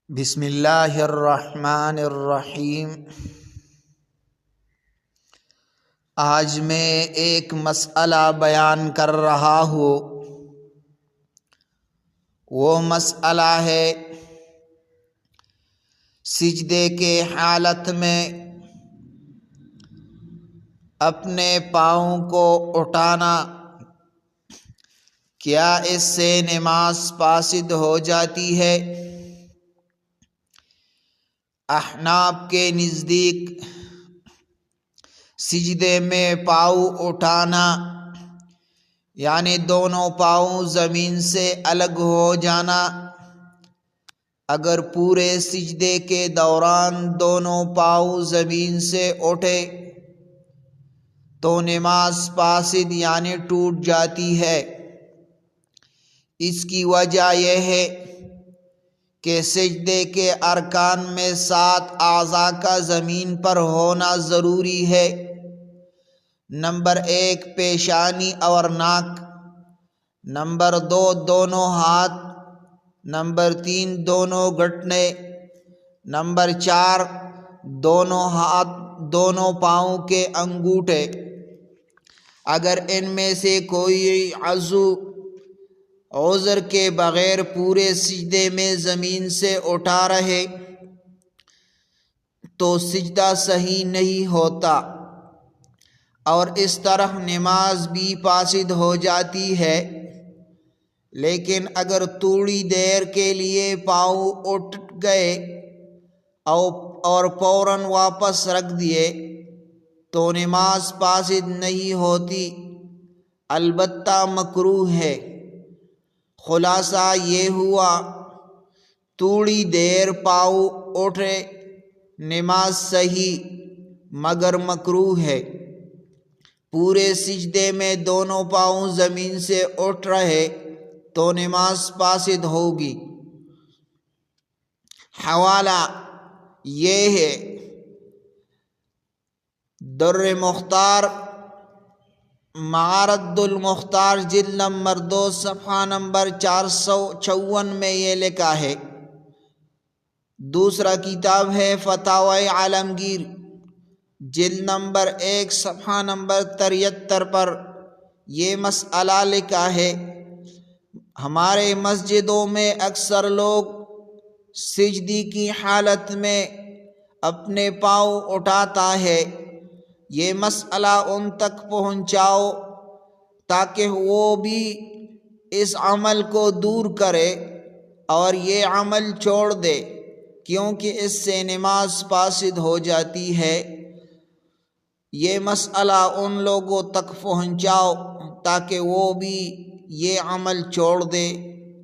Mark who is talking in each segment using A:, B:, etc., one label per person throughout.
A: بسم اللہ الرحمن الرحیم۔ آج میں ایک مسئلہ بیان کر رہا ہوں۔ وہ مسئلہ ہے سجدے کے حالت میں اپنے پاؤں کو اٹھانا، کیا اس سے نماز فاسد ہو جاتی ہے؟ احناف کے نزدیک سجدے میں پاؤں اٹھانا یعنی دونوں پاؤں زمین سے الگ ہو جانا، اگر پورے سجدے کے دوران دونوں پاؤں زمین سے اٹھے تو نماز فاسد یعنی ٹوٹ جاتی ہے۔ اس کی وجہ یہ ہے کہ سجدے کے ارکان میں 7 اعضاء کا زمین پر ہونا ضروری ہے۔ نمبر 1 پیشانی اور ناک، نمبر 2 دونوں ہاتھ، نمبر 3 دونوں گھٹنے، نمبر 4 دونوں ہاتھ دونوں پاؤں کے انگوٹھے۔ اگر ان میں سے کوئی عضو عذر کے بغیر پورے سجدے میں زمین سے اٹھا رہے تو سجدہ صحیح نہیں ہوتا اور اس طرح نماز بھی فاسد ہو جاتی ہے۔ لیکن اگر تھوڑی دیر کے لیے پاؤں اٹھ گئے اور فوراً واپس رکھ دیے تو نماز فاسد نہیں ہوتی، البتہ مکروہ ہے۔ خلاصہ یہ ہوا، تھوڑی دیر پاؤں اٹھے نماز صحیح مگر مکروہ ہے۔ پورے سجدے میں دونوں پاؤں زمین سے اٹھ رہے تو نماز فاسد ہوگی۔ حوالہ یہ ہے در مختار معارض المختار جلد نمبر 2 صفحہ نمبر 454 میں یہ لکھا ہے۔ دوسرا کتاب ہے فتاوی عالمگیر جلد نمبر 1 صفحہ نمبر 73 پر یہ مسئلہ لکھا ہے۔ ہمارے مسجدوں میں اکثر لوگ سجدے کی حالت میں اپنے پاؤں اٹھاتا ہے۔ یہ مسئلہ ان تک پہنچاؤ تاکہ وہ بھی اس عمل کو دور کرے اور یہ عمل چھوڑ دے، کیونکہ اس سے نماز فاسد ہو جاتی ہے۔ یہ مسئلہ ان لوگوں تک پہنچاؤ تاکہ وہ بھی یہ عمل چھوڑ دے۔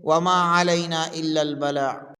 A: وما علینا الا البلاغ۔